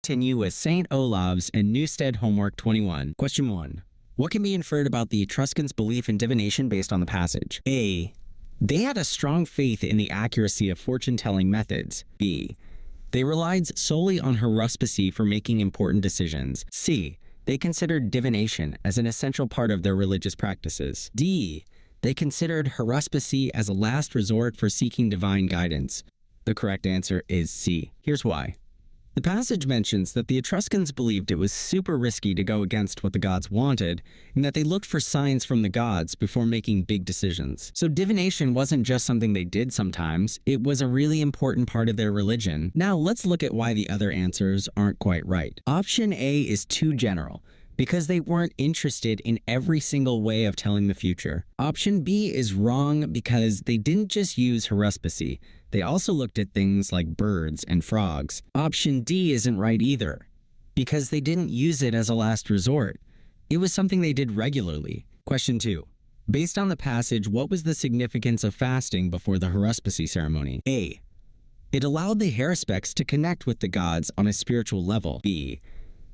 continue with St. Olaves and Newstead homework 21. Question 1. What can be inferred about the Etruscans' belief in divination based on the passage? A. They had a strong faith in the accuracy of fortune-telling methods. B. They relied solely on haruspicy for making important decisions. C. They considered divination as an essential part of their religious practices. D. They considered haruspicy as a last resort for seeking divine guidance. The correct answer is C. Here's why. The passage mentions that the Etruscans believed it was super risky to go against what the gods wanted, and that they looked for signs from the gods before making big decisions. So divination wasn't just something they did sometimes, it was a really important part of their religion. Now let's look at why the other answers aren't quite right. Option A is too general, because they weren't interested in every single way of telling the future. Option B is wrong because they didn't just use haruspicy. They also looked at things like birds and frogs. Option D isn't right either, because they didn't use it as a last resort. It was something they did regularly. Question 2. Based on the passage, what was the significance of fasting before the haruspicy ceremony? A. It allowed the haruspics to connect with the gods on a spiritual level. B.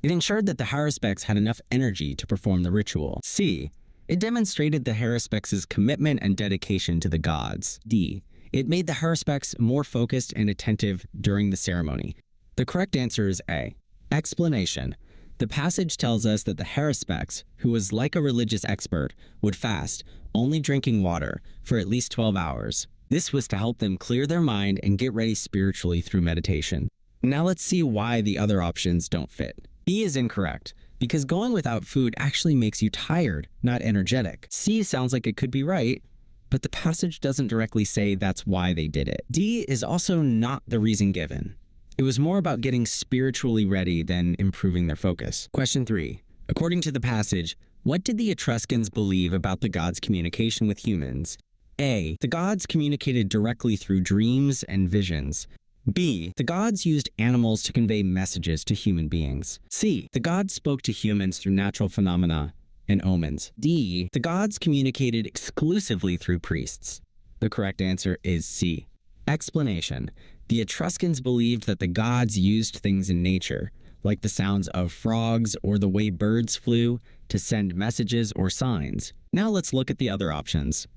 It ensured that the haruspics had enough energy to perform the ritual. C. It demonstrated the haruspics' commitment and dedication to the gods. D. It made the haruspics more focused and attentive during the ceremony. The correct answer is A. Explanation. The passage tells us that the haruspics, who was like a religious expert, would fast, only drinking water, for at least 12 hours. This was to help them clear their mind and get ready spiritually through meditation. Now let's see why the other options don't fit. B is incorrect, because going without food actually makes you tired, not energetic. C sounds like it could be right, but the passage doesn't directly say that's why they did it. D is also not the reason given. It was more about getting spiritually ready than improving their focus. Question 3. According to the passage, what did the Etruscans believe about the gods' communication with humans? A. The gods communicated directly through dreams and visions. B. The gods used animals to convey messages to human beings. C. The gods spoke to humans through natural phenomena and omens. D. The gods communicated exclusively through priests. The correct answer is C. Explanation. The Etruscans believed that the gods used things in nature, like the sounds of frogs or the way birds flew, to send messages or signs. Now let's look at the other options.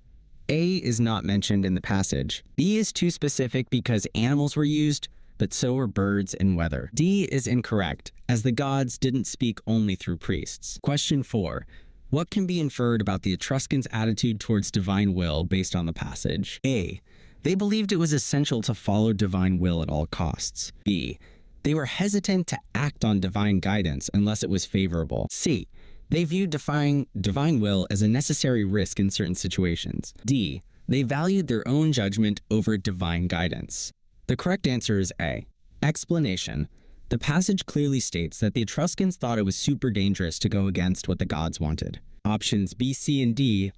A is not mentioned in the passage. B is too specific because animals were used, but so were birds and weather. D is incorrect, as the gods didn't speak only through priests. Question 4. What can be inferred about the Etruscans' attitude towards divine will based on the passage? A. They believed it was essential to follow divine will at all costs. B. They were hesitant to act on divine guidance unless it was favorable. C. They viewed defying divine will as a necessary risk in certain situations. D. They valued their own judgment over divine guidance. The correct answer is A. Explanation. The passage clearly states that the Etruscans thought it was super dangerous to go against what the gods wanted. Options B, C, and D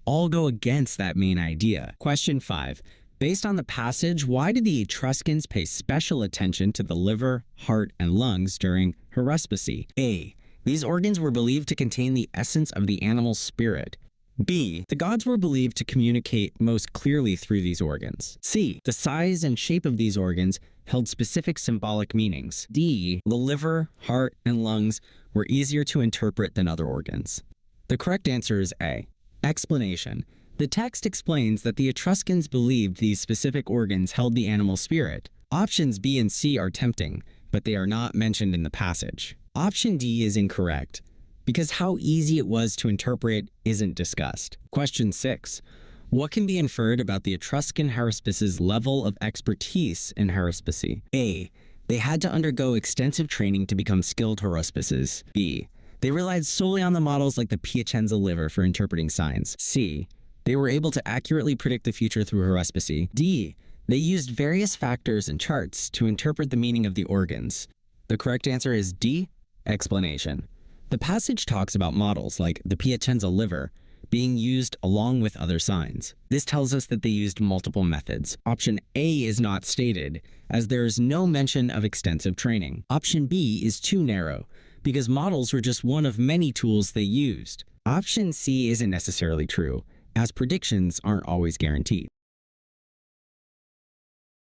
all go against that main idea. Question 5. Based on the passage, why did the Etruscans pay special attention to the liver, heart, and lungs during haruspicy? A. These organs were believed to contain the essence of the animal's spirit. B. The gods were believed to communicate most clearly through these organs. C. The size and shape of these organs held specific symbolic meanings. D. The liver, heart, and lungs were easier to interpret than other organs. The correct answer is A. Explanation. The text explains that the Etruscans believed these specific organs held the animal spirit. Options B and C are tempting, but they are not mentioned in the passage. Option D is incorrect, because how easy it was to interpret isn't discussed. Question 6. What can be inferred about the Etruscan haruspices' level of expertise in haruspicy? A. They had to undergo extensive training to become skilled haruspices. B. They relied solely on the models like the Piacenza liver for interpreting signs. C. They were able to accurately predict the future through haruspicy. D. They used various factors and charts to interpret the meaning of the organs. The correct answer is D. Explanation. The passage talks about models like the Piacenza liver being used along with other signs. This tells us that they used multiple methods. Option A is not stated, as there is no mention of extensive training. Option B is too narrow, because models were just one of many tools they used. Option C isn't necessarily true, as predictions aren't always guaranteed.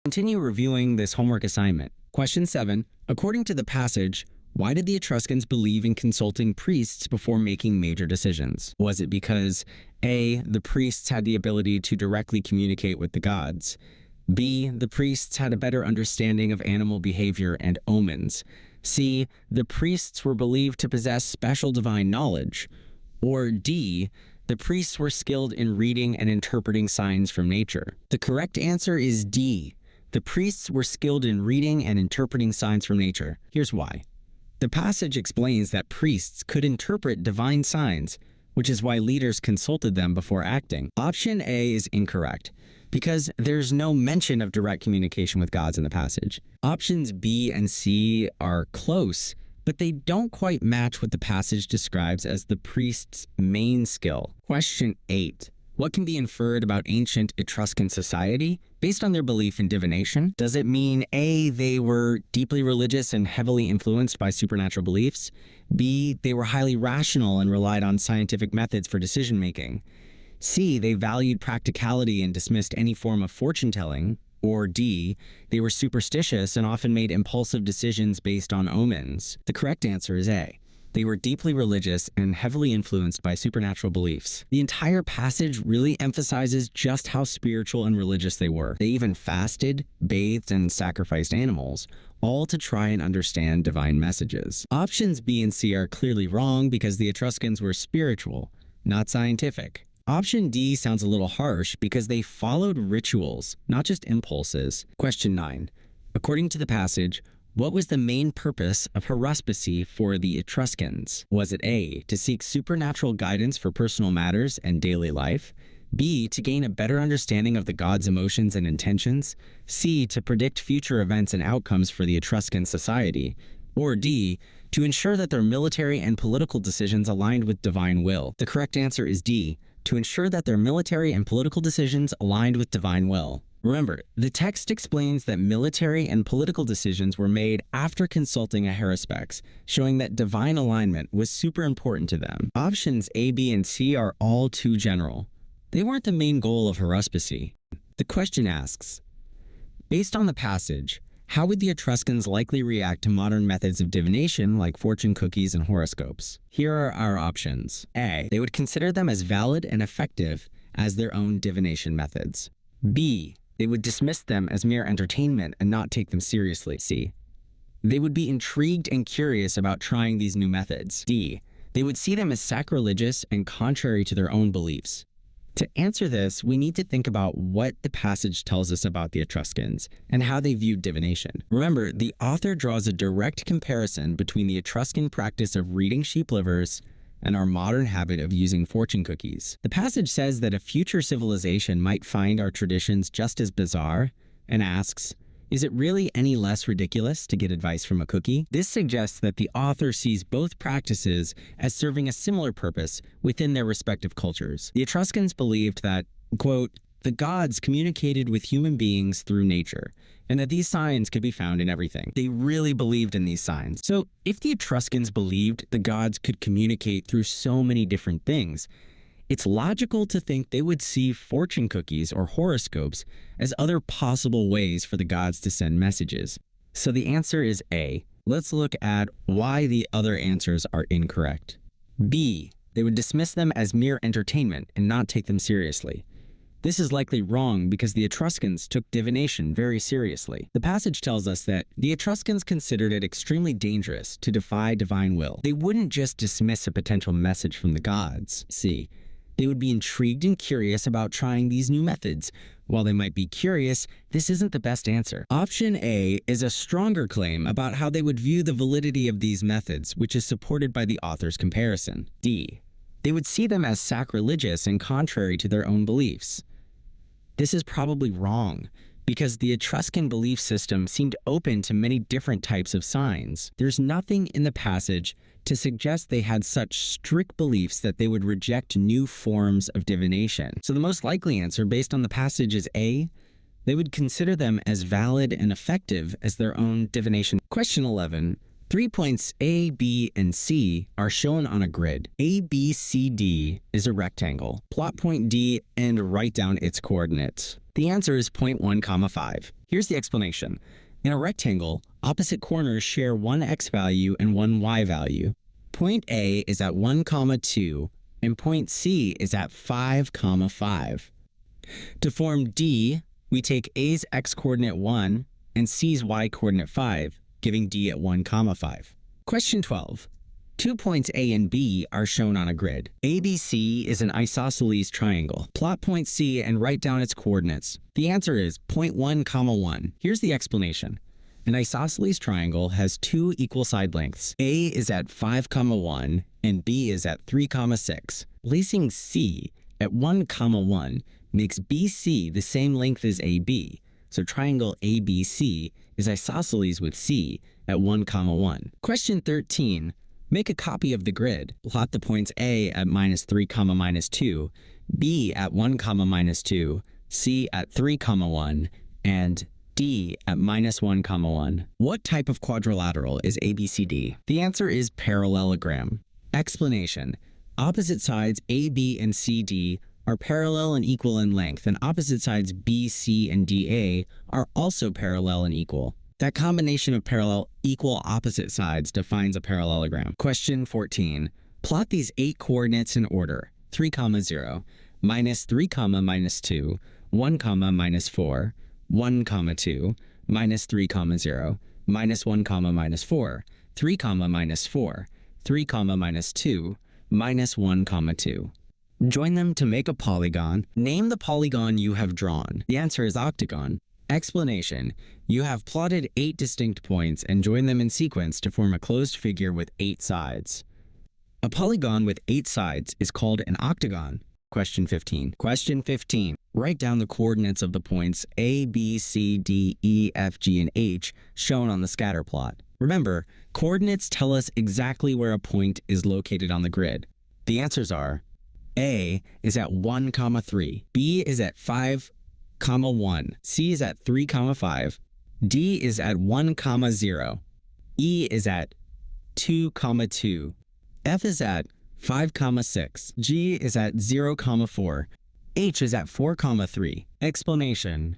Continue reviewing this homework assignment. Question 7. According to the passage, why did the Etruscans believe in consulting priests before making major decisions? Was it because A, the priests had the ability to directly communicate with the gods? B, the priests had a better understanding of animal behavior and omens? C, the priests were believed to possess special divine knowledge? Or D, the priests were skilled in reading and interpreting signs from nature? The correct answer is D. The priests were skilled in reading and interpreting signs from nature. Here's why. The passage explains that priests could interpret divine signs, which is why leaders consulted them before acting. Option A is incorrect, because there's no mention of direct communication with gods in the passage. Options B and C are close, but they don't quite match what the passage describes as the priest's main skill. Question 8. What can be inferred about ancient Etruscan society based on their belief in divination? Does it mean A, they were deeply religious and heavily influenced by supernatural beliefs? B, they were highly rational and relied on scientific methods for decision-making? C, they valued practicality and dismissed any form of fortune-telling? Or D, they were superstitious and often made impulsive decisions based on omens? The correct answer is A. They were deeply religious and heavily influenced by supernatural beliefs. The entire passage really emphasizes just how spiritual and religious they were. They even fasted, bathed, and sacrificed animals, all to try and understand divine messages. Options B and C are clearly wrong because the Etruscans were spiritual, not scientific. Option D sounds a little harsh because they followed rituals, not just impulses. Question 9. According to the passage, what was the main purpose of haruspicy for the Etruscans? Was it A, to seek supernatural guidance for personal matters and daily life? B, to gain a better understanding of the gods' emotions and intentions? C, to predict future events and outcomes for the Etruscan society? Or D, to ensure that their military and political decisions aligned with divine will? The correct answer is D, to ensure that their military and political decisions aligned with divine will. Remember, the text explains that military and political decisions were made after consulting a haruspice, showing that divine alignment was super important to them. Options A, B, and C are all too general. They weren't the main goal of haruspicy. The question asks, based on the passage, how would the Etruscans likely react to modern methods of divination like fortune cookies and horoscopes? Here are our options. A, they would consider them as valid and effective as their own divination methods. B, they would dismiss them as mere entertainment and not take them seriously. C, they would be intrigued and curious about trying these new methods. D, they would see them as sacrilegious and contrary to their own beliefs. To answer this, we need to think about what the passage tells us about the Etruscans and how they viewed divination. Remember, the author draws a direct comparison between the Etruscan practice of reading sheep livers and our modern habit of using fortune cookies. The passage says that a future civilization might find our traditions just as bizarre and asks, is it really any less ridiculous to get advice from a cookie? This suggests that the author sees both practices as serving a similar purpose within their respective cultures. The Etruscans believed that, quote, the gods communicated with human beings through nature, and that these signs could be found in everything. They really believed in these signs. So if the Etruscans believed the gods could communicate through so many different things, it's logical to think they would see fortune cookies or horoscopes as other possible ways for the gods to send messages. So the answer is A. Let's look at why the other answers are incorrect. B. They would dismiss them as mere entertainment and not take them seriously. This is likely wrong because the Etruscans took divination very seriously. The passage tells us that the Etruscans considered it extremely dangerous to defy divine will. They wouldn't just dismiss a potential message from the gods. C. They would be intrigued and curious about trying these new methods. While they might be curious, this isn't the best answer. Option A is a stronger claim about how they would view the validity of these methods, which is supported by the author's comparison. D. They would see them as sacrilegious and contrary to their own beliefs. This is probably wrong, because the Etruscan belief system seemed open to many different types of signs. There's nothing in the passage to suggest they had such strict beliefs that they would reject new forms of divination. So the most likely answer based on the passage is A. They would consider them as valid and effective as their own divination. Question 11. 3 points A, B, and C are shown on a grid. A, B, C, D is a rectangle. Plot point D and write down its coordinates. The answer is 0.1, 5. Here's the explanation. In a rectangle, Opposite corners share one x value and one y value. Point A is at 1, 2, and point C is at 5, 5. To form D, we take A's x-coordinate 1 and C's y-coordinate 5, giving D at 1, 5. Question 12. 2 points A and B are shown on a grid. ABC is an isosceles triangle. Plot point C and write down its coordinates. The answer is 0.1, 1. Here's the explanation. An isosceles triangle has two equal side lengths. A is at 5, 1 and B is at 3, 6. Placing C at 1, 1 makes BC the same length as AB. So triangle ABC is isosceles with C at 1, 1. Question 13. Make a copy of the grid. Plot the points A at -3, -2, B at 1, -2, C at 3, 1, and D at -1, 1. What type of quadrilateral is ABCD? The answer is parallelogram. Explanation. Opposite sides AB and CD are parallel and equal in length, and opposite sides BC and DA are also parallel and equal. That combination of parallel equal opposite sides defines a parallelogram. Question 14. Plot these 8 coordinates in order. 3, 0, -3, -2, 1, -4, 1, 2, -3, 0, -1, -4, 3, -4, 3, -2, -1, 2. Join them to make a polygon. Name the polygon you have drawn. The answer is octagon. Explanation. You have plotted 8 distinct points and joined them in sequence to form a closed figure with 8 sides. A polygon with 8 sides is called an octagon. Question 15. Question 15. Write down the coordinates of the points A, B, C, D, E, F, G, and H shown on the scatter plot. Remember, coordinates tell us exactly where a point is located on the grid. The answers are A is at 1, 3, B is at 5, 1, C is at 3, 5, D is at 1, 0, E is at 2, 2, F is at 5, 6, G is at 0, 4, H is at 4, 3. Explanation.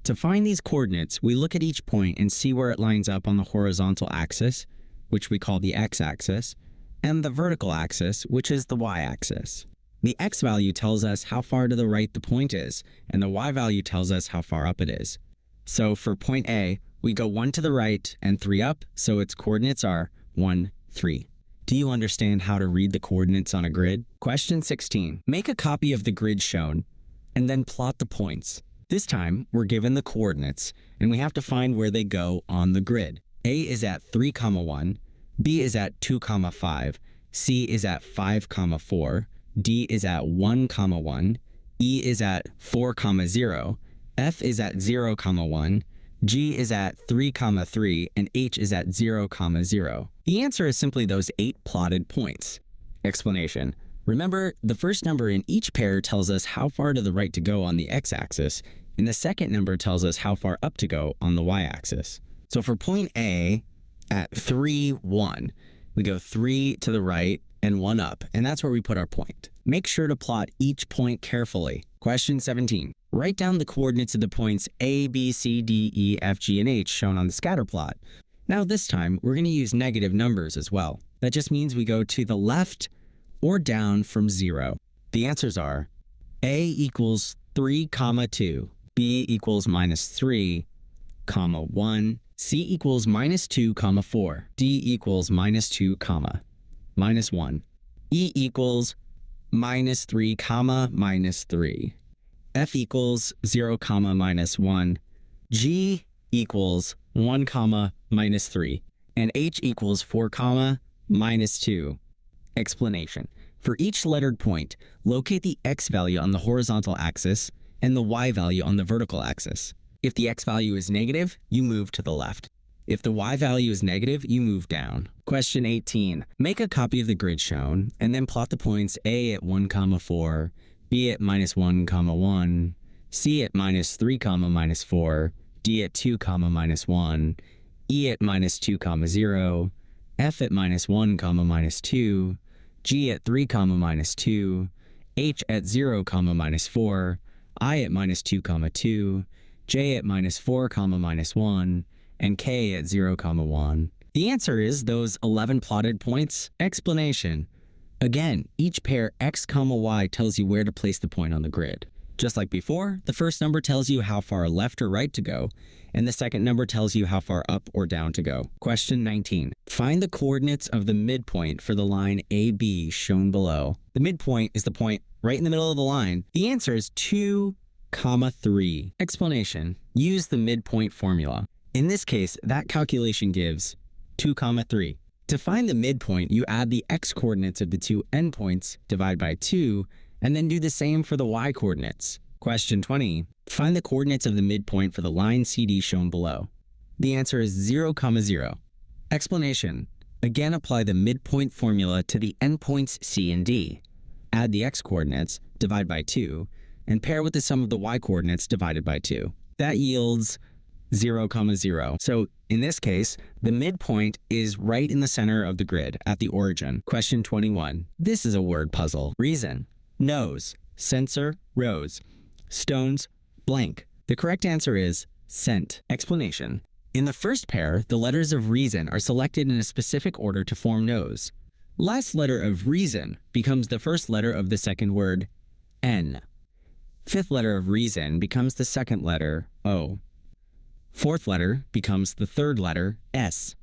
To find these coordinates, we look at each point and see where it lines up on the horizontal axis, which we call the x-axis, and the vertical axis, which is the y-axis. The x value tells us how far to the right the point is, and the y value tells us how far up it is. So for point A, we go 1 to the right and 3 up, so its coordinates are 1, 3. Do you understand how to read the coordinates on a grid? Question 16. Make a copy of the grid shown, and then plot the points. This time, we're given the coordinates, and we have to find where they go on the grid. A is at 3, 1, B is at 2, 5, C is at 5, 4, D is at 1, 1, E is at 4, 0, F is at 0, 1, G is at 3, 3, and H is at 0, 0. The answer is simply those 8 plotted points. Explanation. Remember, the first number in each pair tells us how far to the right to go on the x-axis, and the second number tells us how far up to go on the y-axis. So for point A, at 3, 1, we go 3 to the right and 1 up, and that's where we put our point. Make sure to plot each point carefully. Question 17. Write down the coordinates of the points A, B, C, D, E, F, G, and H shown on the scatter plot. Now this time, we're going to use negative numbers as well. That just means we go to the left or down from 0. The answers are A equals 3, 2, B equals -3, 1, C equals -2, 4, D equals -2, -1, E equals -3, -3, F equals 0, -1, G equals 1, -3, and H equals 4, -2. Explanation. For each lettered point, locate the x value on the horizontal axis and the y value on the vertical axis. If the x value is negative, you move to the left. If the y value is negative, you move down. Question 18. Make a copy of the grid shown, and then plot the points A at 1, 4, B at -1, 1, C at -3, -4, D at 2, -1, E at -2, 0, F at -1, -2, G at 3, -2, H at 0, -4, I at -2, 2, J at -4, -1, and K at 0, 1. The answer is those 11 plotted points. Explanation. Again, each pair x, y tells you where to place the point on the grid. Just like before, the first number tells you how far left or right to go, and the second number tells you how far up or down to go. Question 19. Find the coordinates of the midpoint for the line AB shown below. The midpoint is the point right in the middle of the line. The answer is 2, 3. Explanation. Use the midpoint formula. In this case, that calculation gives 2, 3. To find the midpoint, you add the x-coordinates of the two endpoints, divide by 2, and then do the same for the y-coordinates. Question 20. Find the coordinates of the midpoint for the line CD shown below. The answer is 0, 0. Explanation. Again, apply the midpoint formula to the endpoints C and D. Add the x-coordinates, divide by 2, and pair with the sum of the y-coordinates divided by 2. That yields 0, 0. So in this case, the midpoint is right in the center of the grid at the origin. Question 21. This is a word puzzle. Reason. Nose, sensor, rose, stones, blank. The correct answer is scent. Explanation. In the first pair, the letters of reason are selected in a specific order to form nose. Last letter of reason becomes the first letter of the second word, N. Fifth letter of reason becomes the second letter, O. Fourth letter becomes the third letter, S.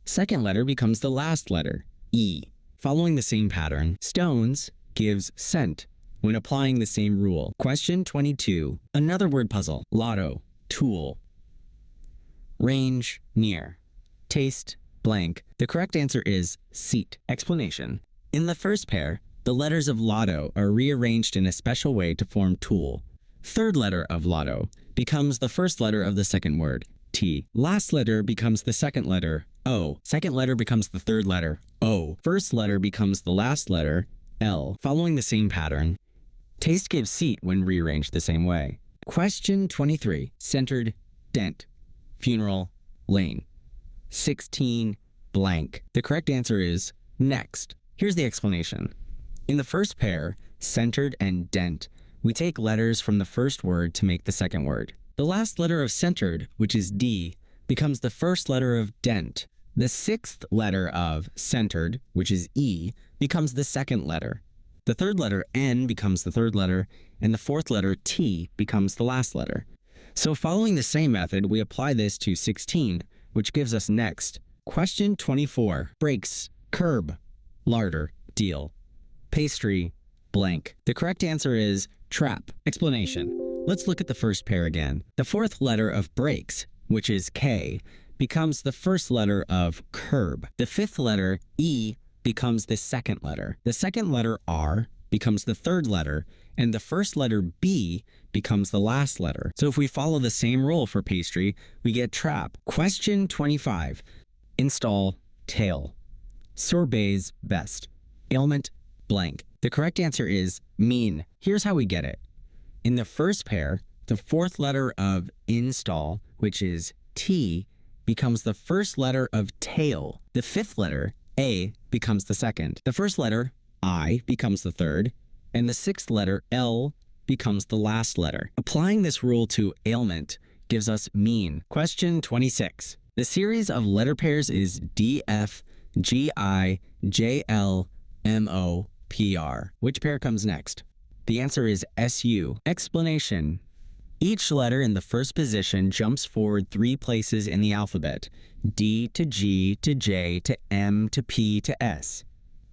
Second letter becomes the last letter, E. Following the same pattern, stones gives scent when applying the same rule. Question 22. Another word puzzle. Lotto, tool. Range, near. Taste, blank. The correct answer is seat. Explanation. In the first pair, the letters of lotto are rearranged in a special way to form tool. Third letter of lotto becomes the first letter of the second word, T. Last letter becomes the second letter, O. Second letter becomes the third letter, O. First letter becomes the last letter, L. Following the same pattern, taste gives seat when rearranged the same way. Question 23. Centered, dent, funeral, lane. 16, blank. The correct answer is next. Here's the explanation. In the first pair, centered and dent, we take letters from the first word to make the second word. The last letter of centered, which is D, becomes the first letter of dent. The sixth letter of centered, which is E, becomes the second letter. The third letter, N, becomes the third letter, and the fourth letter, T, becomes the last letter. So following the same method, we apply this to 16, which gives us next. Question 24. Brakes, curb, larder, deal. Pastry, blank. The correct answer is trap. Explanation. Let's look at the first pair again. The fourth letter of brakes, which is K, becomes the first letter of curb. The fifth letter, E, becomes the second letter. The second letter, R, becomes the third letter, and the first letter, B, becomes the last letter. So if we follow the same rule for pastry, we get trap. Question 25. Install, tail. Sorbets, best. Ailment, blank. The correct answer is mean. Here's how we get it. In the first pair, the fourth letter of install, which is T, becomes the first letter of tail. The fifth letter, A, becomes the second. The first letter, I, becomes the third, and the sixth letter, L, becomes the last letter. Applying this rule to ailment gives us mean. Question 26. The series of letter pairs is DF, GI, JL, MO, PR. Which pair comes next? The answer is SU. Explanation. Each letter in the first position jumps forward 3 places in the alphabet, D to G to J to M to P to S.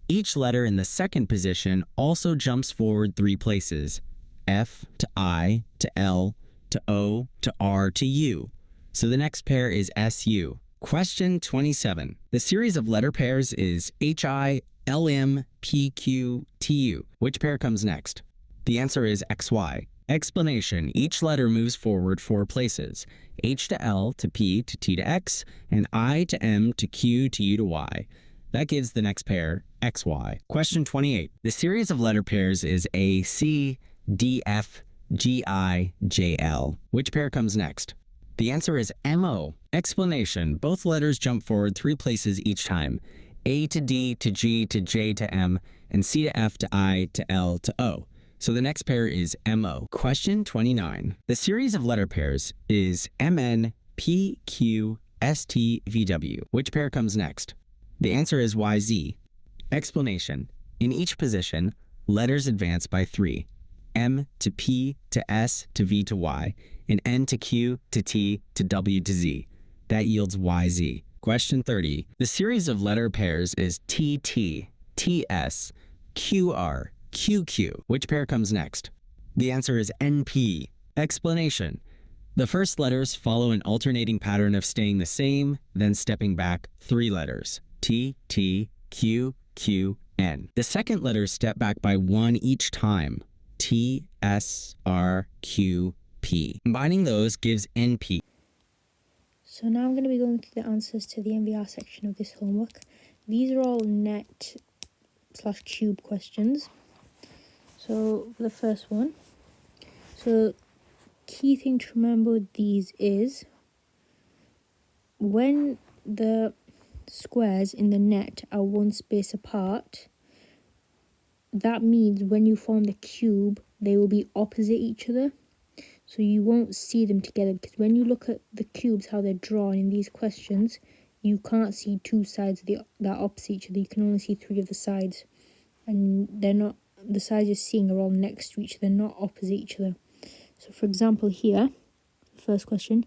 Each letter in the second position also jumps forward 3 places, F to I to L to O to R to U. So the next pair is SU. Question 27. The series of letter pairs is HI, LM, PQ, TU. Which pair comes next? The answer is XY. Explanation. Each letter moves forward 4 places, H to L to P to T to X, and I to M to Q to U to Y. That gives the next pair, XY. Question 28. The series of letter pairs is AC, DF, GI, JL. Which pair comes next? The answer is MO. Explanation. Both letters jump forward 3 places each time, A to D to G to J to M, and C to F to I to L to O. So the next pair is MO. Question 29. The series of letter pairs is MN, P, Q, S, T, V, W. Which pair comes next? The answer is Y, Z. Explanation. In each position, letters advance by 3. M to P to S to V to Y, and N to Q to T to W to Z. That yields YZ. Question 30. The series of letter pairs is TT, TS, QR, QQ. Which pair comes next? The answer is NP. Explanation. The first letters follow an alternating pattern of staying the same, then stepping back 3 letters. T, T, Q, Q, N. The second letters step back by 1 each time. T, S, R, Q, P. Combining those gives NP. So now I'm going to be going through the answers to the MVR section of this homework. These are all net/cube questions. So for the first one, so key thing to remember with these is when the squares in the net are 1 space apart, that means when you form the cube, they will be opposite each other. So you won't see them together, because when you look at the cubes, how they're drawn in these questions, you can't see 2 sides that are opposite each other. You can only see 3 of the sides. And they're not, the sides you're seeing are all next to each other, not opposite each other. So for example here, first question,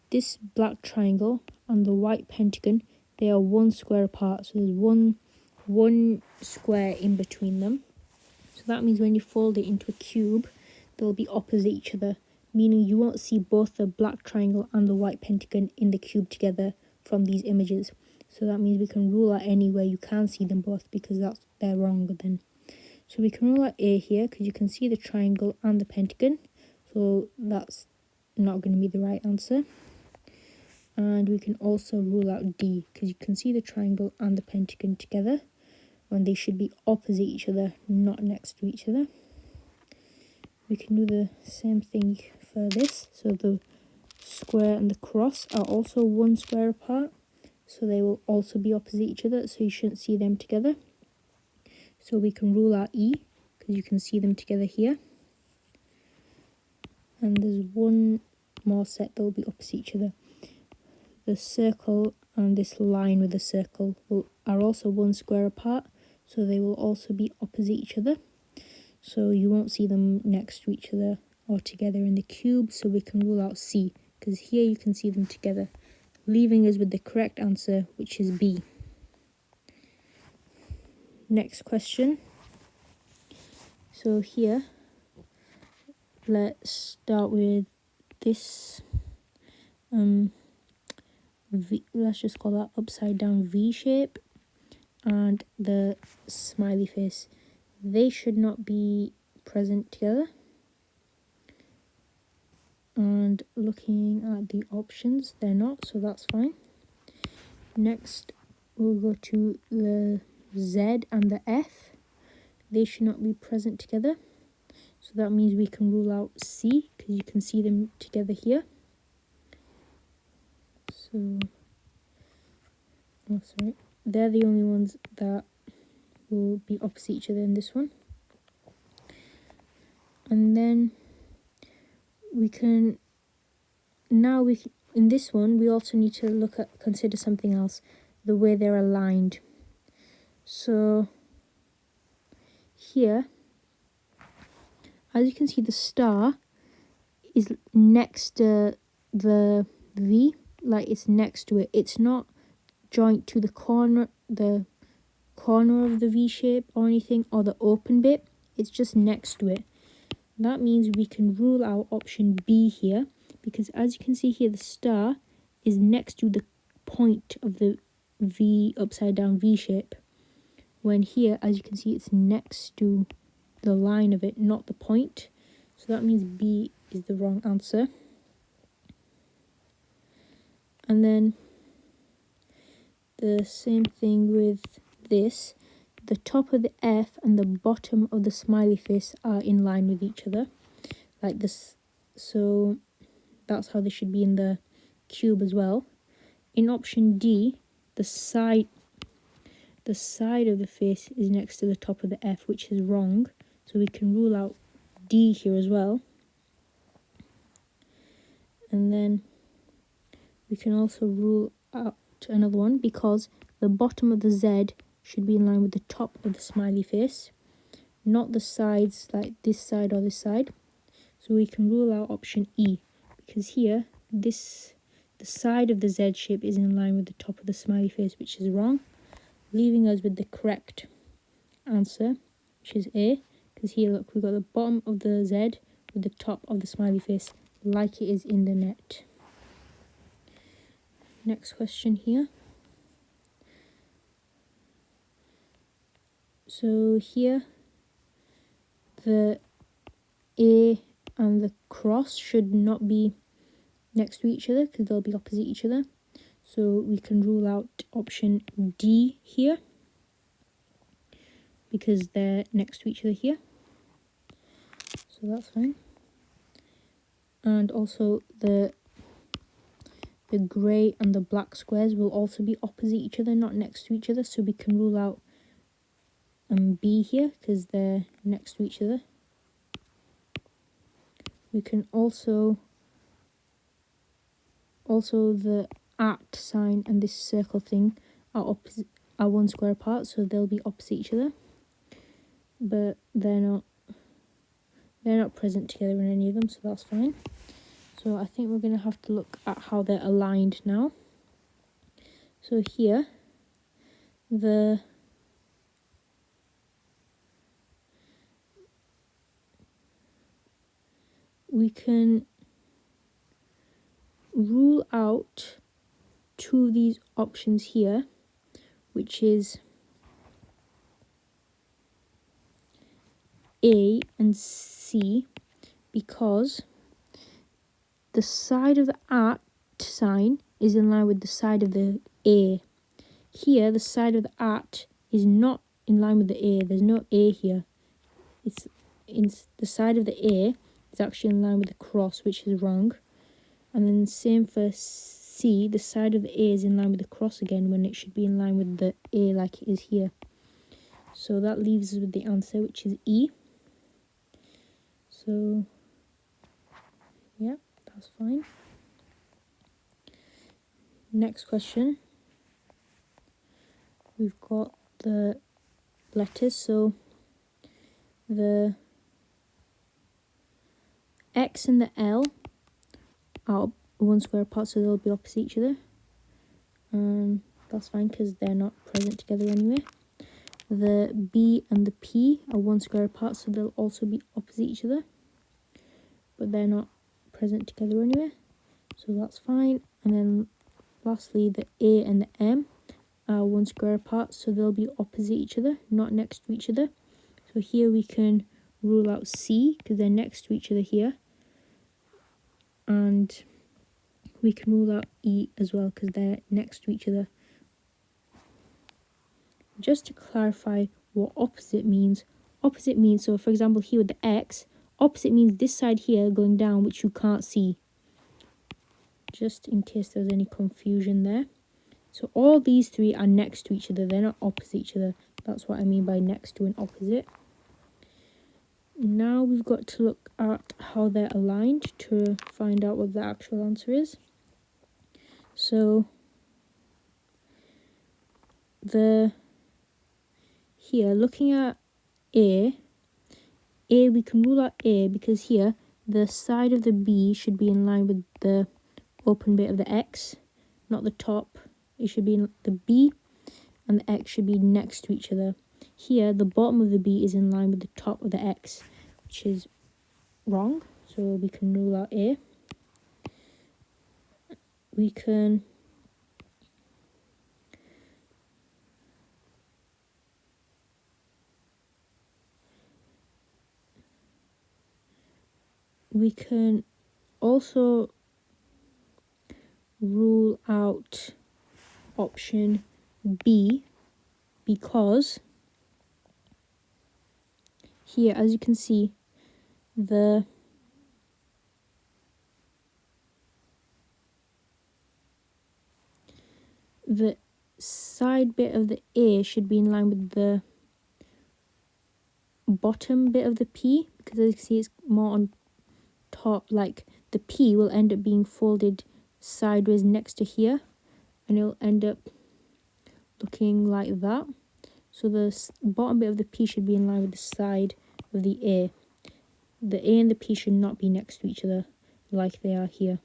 this black triangle and the white pentagon, they are 1 square apart. So there's one square in between them. So that means when you fold it into a cube, they'll be opposite each other, meaning you won't see both the black triangle and the white pentagon in the cube together from these images. So that means we can rule out anywhere you can see them both, because they're wrong then. So we can rule out A here, because you can see the triangle and the pentagon. So that's not going to be the right answer. And we can also rule out D, because you can see the triangle and the pentagon together when they should be opposite each other, not next to each other. We can do the same thing for this. So the square and the cross are also 1 square apart, so they will also be opposite each other, so you shouldn't see them together. So we can rule out E, because you can see them together here. And there's one more set that will be opposite each other. The circle and this line with the circle are also 1 square apart, so they will also be opposite each other. So you won't see them next to each other or together in the cube, so we can rule out C, because here you can see them together, leaving us with the correct answer, which is B. Next question. So here, let's start with this, let's just call that upside down V shape, and the smiley face. They should not be present together. And looking at the options, they're not, so that's fine. Next, we'll go to the Z and the F. They should not be present together. So that means we can rule out C, because you can see them together here. So, oh sorry, they're the only ones that will be opposite each other in this one. And then in this one, we also need to consider something else, the way they're aligned. So here, as you can see, the star is next to the V, like it's next to it. It's not joint to the corner of the V shape or anything, or the open bit. It's just next to it. That means we can rule out option B here, because as you can see here, the star is next to the point of the V upside down V shape. When here, as you can see, it's next to the line of it, not the point. So that means B is the wrong answer. And then the same thing with this. The top of the F and the bottom of the smiley face are in line with each other, like this. So that's how they should be in the cube as well. In option D, the side of the face is next to the top of the F, which is wrong. So we can rule out D here as well. And then We can also rule out another one because the bottom of the Z should be in line with the top of the smiley face, not the sides like this side or this side. So we can rule out option E because here the side of the Z shape is in line with the top of the smiley face, which is wrong, leaving us with the correct answer, which is A, because here look, we've got the bottom of the Z with the top of the smiley face like it is in the net. Next question here. So here the A and the cross should not be next to each other because they'll be opposite each other. So we can rule out option D here because they're next to each other here. So that's fine. And also the grey and the black squares will also be opposite each other, not next to each other. So we can rule out B here because they're next to each other. We can also the at sign and this circle thing are one square apart, so they'll be opposite each other, but they're not present together in any of them, so that's fine. So I think we're going to have to look at how they're aligned now. So here we can rule out two of these options here, which is A and C, because the side of the at sign is in line with the side of the A. Here, the side of the at is not in line with the A. There's no A here. It's the side of the A is actually in line with the cross, which is wrong. And then same for C, the side of the A is in line with the cross again when it should be in line with the A like it is here. So that leaves us with the answer, which is E. So, yeah, that's fine. Next question. We've got the letters, so the X and the L are one square apart, so they'll be opposite each other. That's fine because they're not present together anyway. The B and the P are one square apart, so they'll also be opposite each other, but they're not present together anyway, so that's fine. And then lastly, the A and the M are one square apart, so they'll be opposite each other, not next to each other. So here we can rule out C because they're next to each other here, and we can rule out E as well because they're next to each other. Just to clarify what opposite means, so for example here with the X, opposite means this side here going down, which you can't see, just in case there's any confusion there. So all these three are next to each other, they're not opposite each other. That's what I mean by next to and opposite. Now we've got to look at how they're aligned to find out what the actual answer is. So here looking at A, we can rule out A because here the side of the B should be in line with the open bit of the X, not the top. It should be in the B and the X should be next to each other. Here the bottom of the B is in line with the top of the X, which is wrong, so we can rule out A. We can also rule out option B because here, as you can see, the side bit of the A should be in line with the bottom bit of the P, because as you can see it's more on top, like the P will end up being folded sideways next to here, and it'll end up looking like that. So the bottom bit of the P should be in line with the side of the A. The A and the P should not be next to each other like they are here.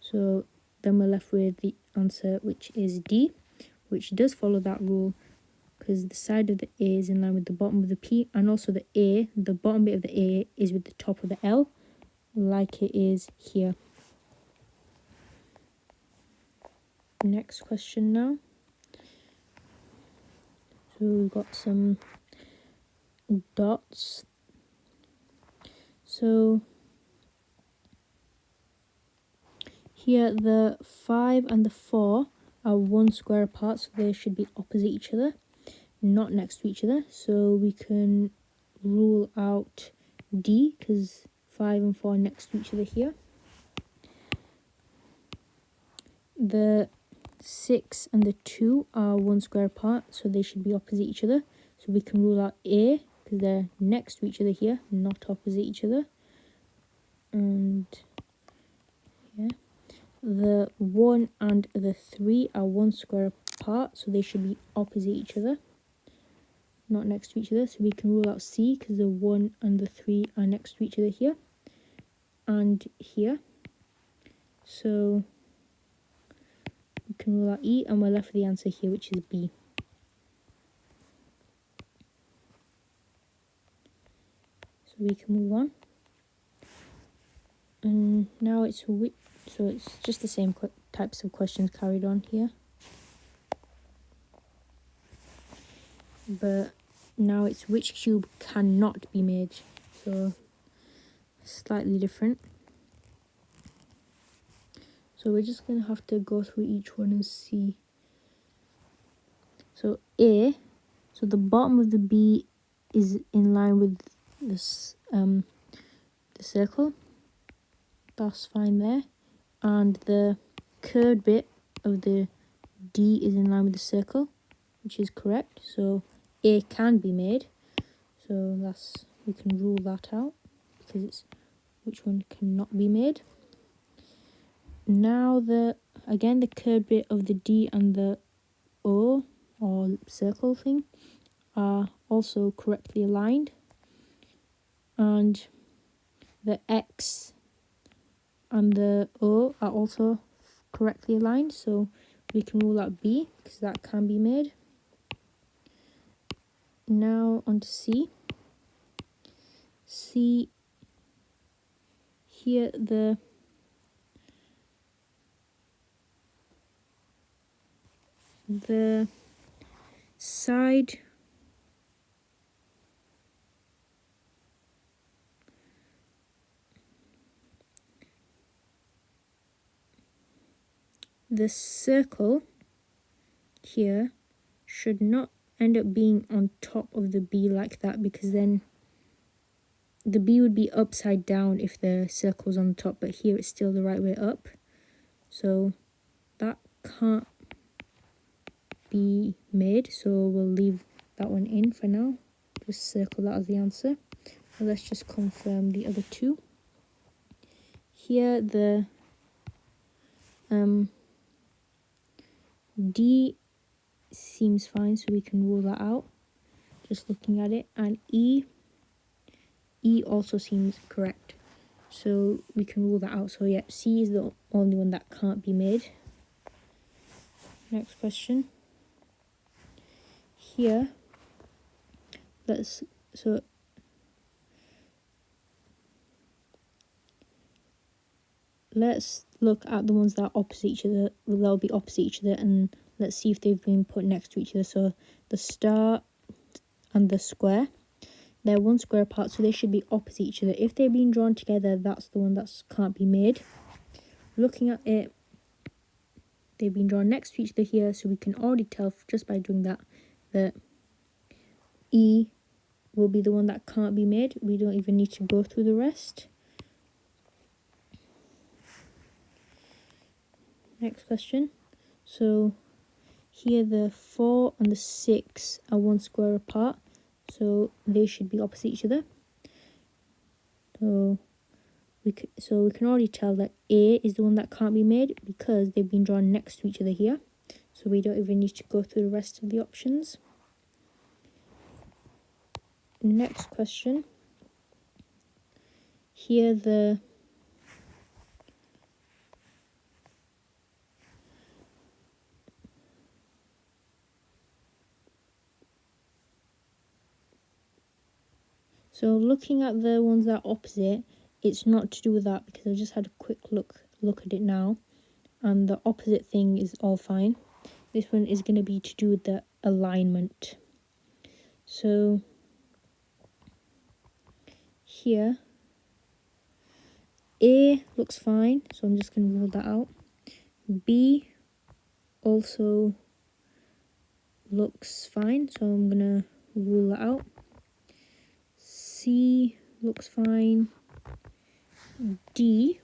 So then we're left with the answer, which is D, which does follow that rule, because the side of the A is in line with the bottom of the P, and also the bottom bit of the A is with the top of the L, like it is here. Next question now. So we've got some dots. So here the 5 and the 4 are 1 square apart, so they should be opposite each other, not next to each other. So we can rule out D, because 5 and 4 are next to each other here. The 6 and the 2 are 1 square apart, so they should be opposite each other. So we can rule out A, because they're next to each other here, not opposite each other. And yeah, the 1 and the 3 are 1 square apart, so they should be opposite each other, not next to each other. So we can rule out C, because the 1 and the 3 are next to each other here and here. So we can rule out E, and we're left with the answer here, which is B. So we can move on. And now it's just the same types of questions carried on here. But now it's which cube cannot be made. So slightly different. So we're just going to have to go through each one and see. So A, so the bottom of the B is in line with this the circle. That's fine there. And the curved bit of the D is in line with the circle, which is correct. So A can be made. So we can rule that out, because it's which one cannot be made. Now the curved bit of the D and the O, or circle thing, are also correctly aligned, and the X and the O are also correctly aligned, so we can rule out B, because that can be made. Now on to C. C, here the side the circle here should not end up being on top of the B like that, because then the B would be upside down if the circle's on the top, but here it's still the right way up. So that can't be made, so we'll leave that one in for now. Just circle that as the answer. Now let's just confirm the other two. Here the D seems fine, so we can rule that out just looking at it. And E also seems correct, so we can rule that out. So yeah, C is the only one that can't be made. Next question. Here, let's look at the ones that are opposite each other. They'll be opposite each other, and let's see if they've been put next to each other. So the star and the square, they're 1 square apart, so they should be opposite each other. If they've been drawn together, that's the one that can't be made. Looking at it, they've been drawn next to each other here, so we can already tell just by doing that E will be the one that can't be made. We don't even need to go through the rest. Next question. So here the 4 and the 6 are 1 square apart, so they should be opposite each other. So So we can already tell that A is the one that can't be made because they've been drawn next to each other here. So we don't even need to go through the rest of the options. Next question. Here so looking at the ones that are opposite, it's not to do with that because I just had a quick look at it now, and the opposite thing is all fine. This one is going to be to do with the alignment. So here, A looks fine, so I'm just going to rule that out. B also looks fine, so I'm going to rule that out. C looks fine. D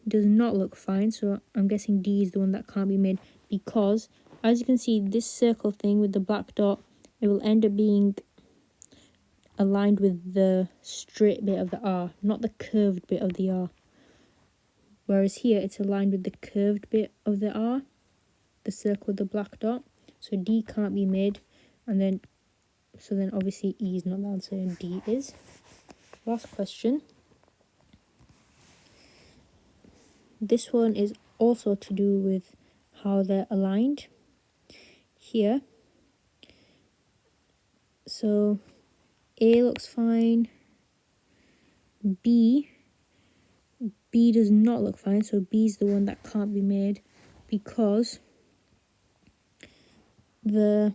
does not look fine, so I'm guessing D is the one that can't be made because, as you can see, this circle thing with the black dot, it will end up being aligned with the straight bit of the R, not the curved bit of the R. Whereas here, it's aligned with the curved bit of the R, the circle with the black dot. So D can't be made, and then obviously E is not the answer, and D is. Last question. This one is also to do with how they're aligned here. So A looks fine. B does not look fine, so B is the one that can't be made because the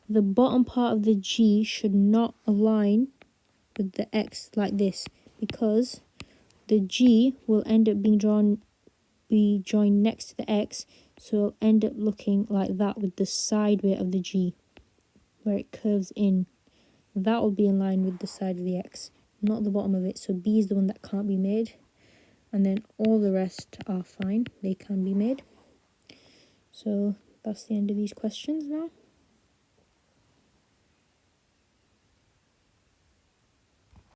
bottom part of the G should not align with the X like this, because the G will end up be joined next to the X, so it'll end up looking like that with the side bit of the G where it curves in. That will be in line with the side of the X, not the bottom of it. So B is the one that can't be made, and then all the rest are fine, they can be made. So that's the end of these questions now.